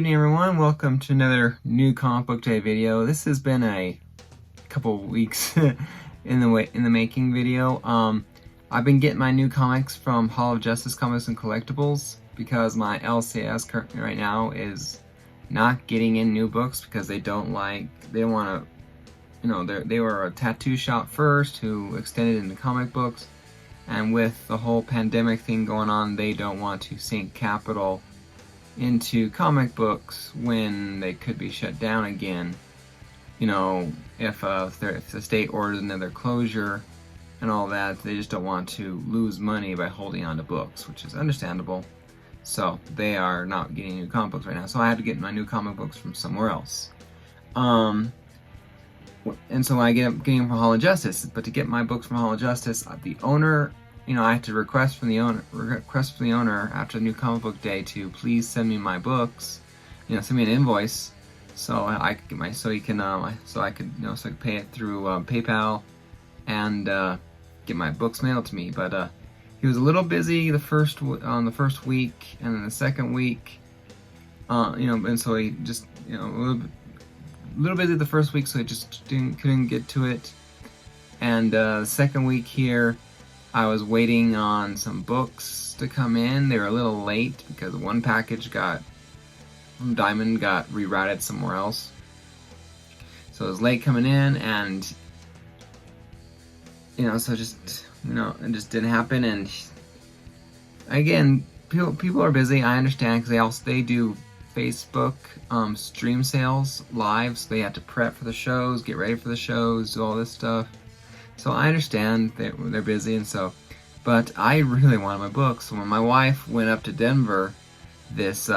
evening, everyone. Welcome to another new comic book day video. This has been a couple weeks in the making video. I've been getting my new comics from Hall of Justice Comics and Collectibles because my LCS currently right now is not getting in new books because they want to, they were a tattoo shop first who extended into comic books, and with the whole pandemic thing going on, they don't want to sink capital into comic books when they could be shut down again. If the state orders another closure and all that, they just don't want to lose money by holding on to books, which is understandable. So they are not getting new comic books right now. So I had to get my new comic books from somewhere else. And so I get getting them from Hall of Justice. But to get my books from Hall of Justice, the owner, I had to request from the owner after the new comic book day to please send me my books, send me an invoice so I could get so I could pay it through PayPal and get my books mailed to me. But he was a little busy on the first week, and then the second week, and so he just a little busy the first week, so he just couldn't get to it. And the second week here, I was waiting on some books to come in. They were a little late because one package from Diamond got rerouted somewhere else. So it was late coming in, and so it just didn't happen. And again, people are busy. I understand, because they do Facebook stream sales live, so they have to prep for the shows, get ready for the shows, do all this stuff. So I understand they're busy, but I really wanted my books. So when my wife went up to Denver this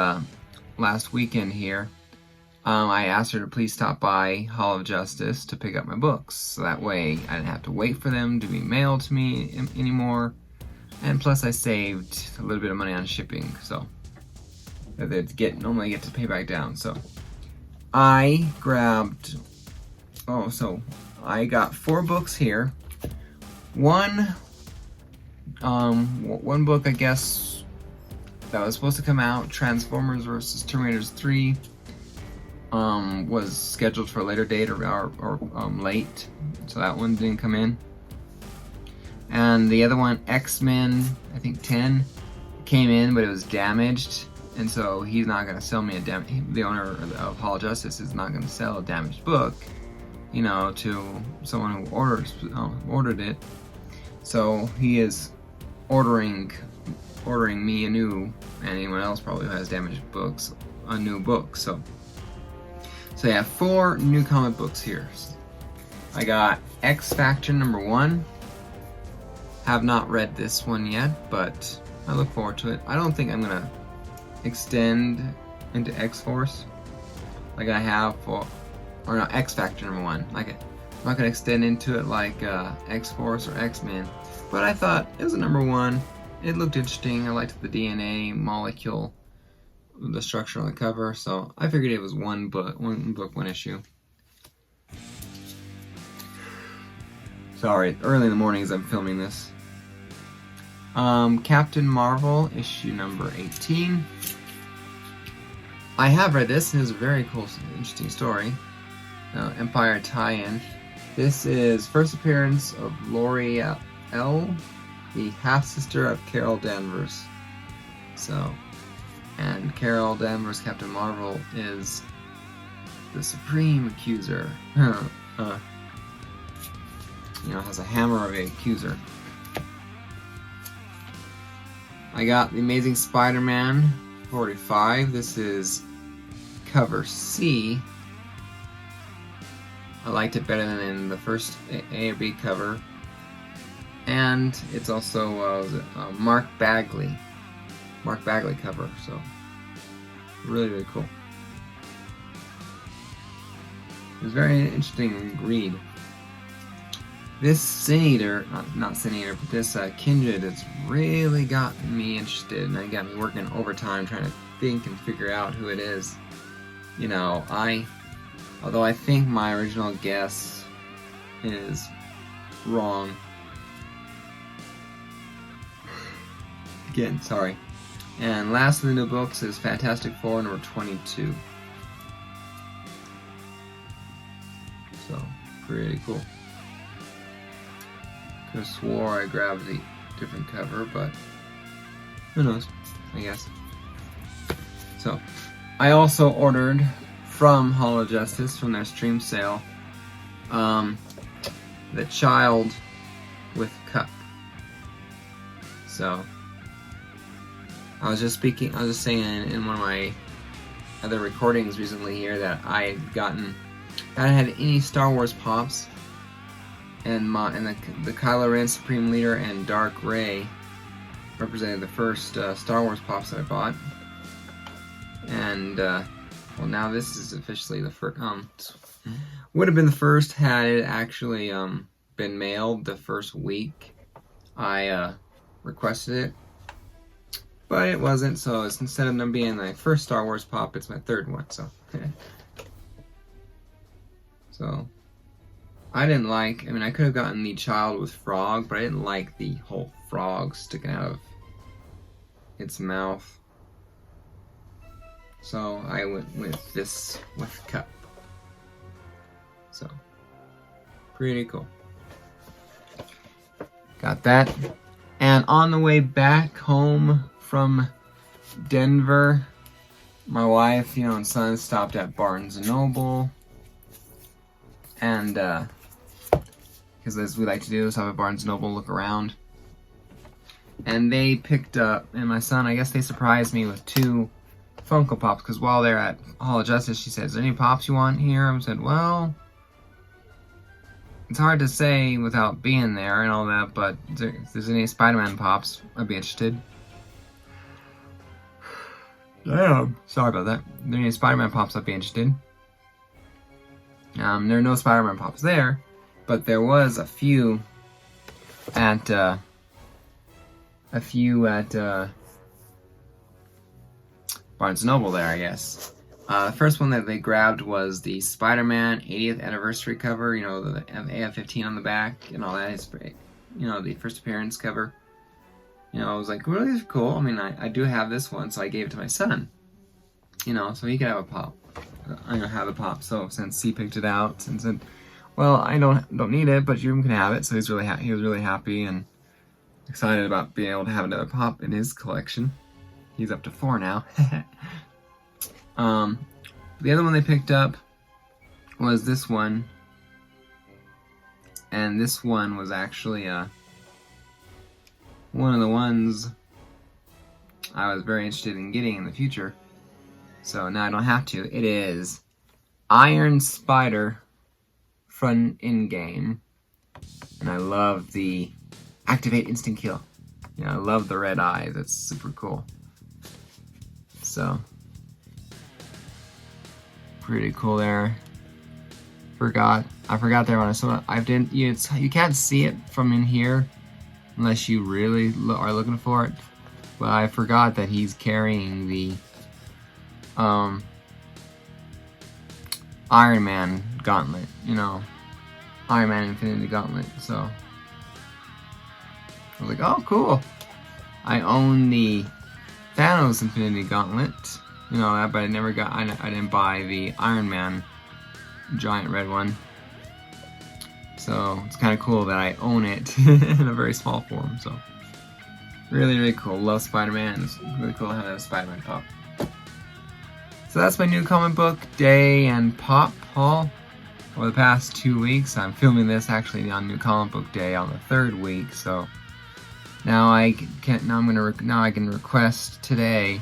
last weekend here, I asked her to please stop by Hall of Justice to pick up my books, so that way I didn't have to wait for them to be mailed to me anymore. And plus I saved a little bit of money on shipping, so they normally get to pay back down. So I grabbed, I got 4 books here. One book, I guess, that was supposed to come out, Transformers vs. Terminators 3, was scheduled for a later date or late, so that one didn't come in. And the other one, X-Men, I think 10, came in, but it was damaged, and so he's not going to sell me the owner of Hall of Justice is not going to sell a damaged book, to someone who ordered it. So he is ordering me and anyone else probably who has damaged books, a new book. So I have 4 new comic books here. I got X Factor #1. Have not read this one yet, but I look forward to it. I don't think I'm gonna extend into X-Force like I have X Factor #1. I'm not gonna extend into it like X-Force or X-Men, but I thought it was a #1. It looked interesting. I liked the DNA molecule, the structure on the cover, so I figured it was one book, one issue. Sorry, early in the morning as I'm filming this. Captain Marvel, issue number 18. I have read this, and it's a very cool, interesting story. Empire tie-in. This is first appearance of L'Oreal, the half-sister of Carol Danvers. And Carol Danvers, Captain Marvel, is the Supreme Accuser. Has a hammer of an accuser. I got The Amazing Spider-Man 45. This is cover C. I liked it better than in the first A or B cover. And it's also Mark Bagley cover, so really, really cool. It was very interesting read. This Sin Eater, not Sin Eater, but this Kindred has really gotten me interested, and it got me working overtime trying to think and figure out who it is. Although I think my original guess is wrong. Again, sorry. And last of the new books is Fantastic Four number 22. So, pretty cool. Could have swore I grabbed the different cover, but who knows, I guess. So, I also ordered from Hall of Justice, from their stream sale, The Child with Cup. So, I was just saying in one of my other recordings recently here that I hadn't had any Star Wars pops, and the Kylo Ren Supreme Leader and Dark Rey represented the first Star Wars pops that I bought, and well, now this is officially the first. Would have been the first had it actually been mailed the first week I requested it. But it wasn't, so it's, instead of them being my first Star Wars pop, it's my third one, so. So, I didn't like, I could have gotten the Child with Frog, but I didn't like the whole frog sticking out of its mouth. So, I went with this with Cup. So, pretty cool. Got that. And on the way back home from Denver, my wife, and son stopped at Barnes & Noble. And, because as we like to do, stop at Barnes & Noble, look around. And they picked up, and my son, I guess they surprised me with 2 Funko Pops, because while they're at Hall of Justice, she said, "Is there any Pops you want here?" I said, well, it's hard to say without being there and all that, but if there's any Spider-Man Pops, I'd be interested. Damn. Sorry about that. If there are any Spider-Man Pops, I'd be interested. There are no Spider-Man Pops there, but there was a few at Barnes & Noble there, I guess. The first one that they grabbed was the Spider-Man 80th anniversary cover, the AF-15 on the back and all that. It's great. The first appearance cover. I was like, really cool. I do have this one, so I gave it to my son. So he could have a pop. I'm gonna have a pop. So since he picked it out and said, well, I don't need it, but you can have it. So he was really happy and excited about being able to have another pop in his collection. He's up to 4 now. The other one they picked up was this one, and this one was actually one of the ones I was very interested in getting in the future. So now I don't have to. It is Iron Spider from in-game, and I love the Activate Instant Kill. I love the red eyes. That's super cool. So, pretty cool there. I forgot there on it. So you can't see it from in here unless you really are looking for it. But I forgot that he's carrying the Iron Man gauntlet. Iron Man Infinity Gauntlet. So I was like, oh, cool. I own the Thanos Infinity Gauntlet, but I didn't buy the Iron Man giant red one. So it's kind of cool that I own it in a very small form. So really, really cool. Love Spider-Man. It's really cool to have a Spider-Man pop. So that's my new comic book day and pop haul over the past 2 weeks. I'm filming this actually on New Comic Book Day on the 3rd week. So now I can request today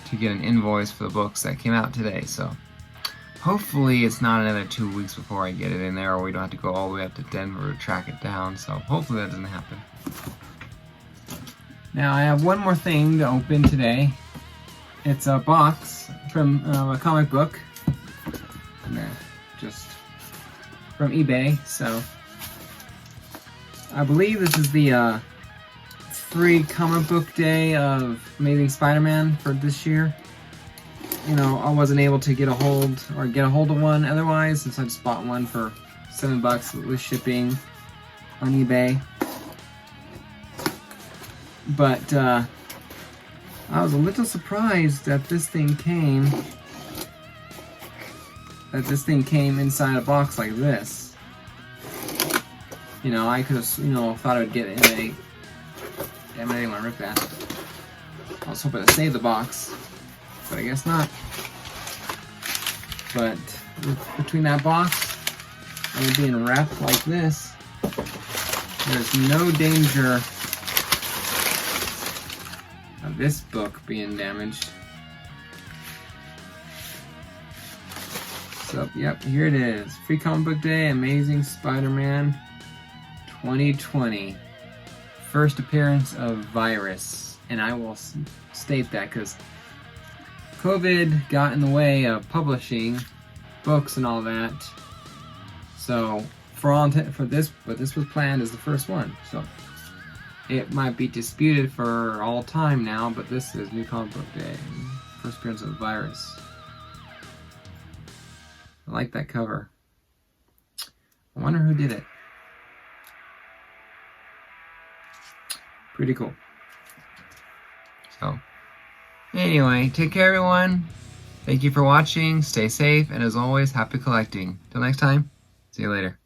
to get an invoice for the books that came out today. So hopefully it's not another 2 weeks before I get it in there, or we don't have to go all the way up to Denver to track it down. So hopefully that doesn't happen. Now I have one more thing to open today. It's a box from a comic book, just from eBay. So I believe this is the free comic book day of Amazing Spider-Man for this year. I wasn't able to get a hold of one otherwise, since I just bought one for $7 with shipping on eBay. But I was a little surprised that this thing came inside a box like this. You know, I could have, thought I would get it in a... Damn it, I didn't want to rip that. I was hoping to save the box, but I guess not. But between that box and it being wrapped like this, there's no danger of this book being damaged. So, yep, here it is. Free Comic Book Day, Amazing Spider-Man 2020. First appearance of virus. And I will state that because COVID got in the way of publishing books and all that. So, for this, but this was planned as the first one. So, it might be disputed for all time now, but this is New Comic Book Day. First appearance of the virus. I like that cover. I wonder who did it. Pretty cool. So, anyway, take care everyone. Thank you for watching. Stay safe, and as always, happy collecting. Till next time, see you later.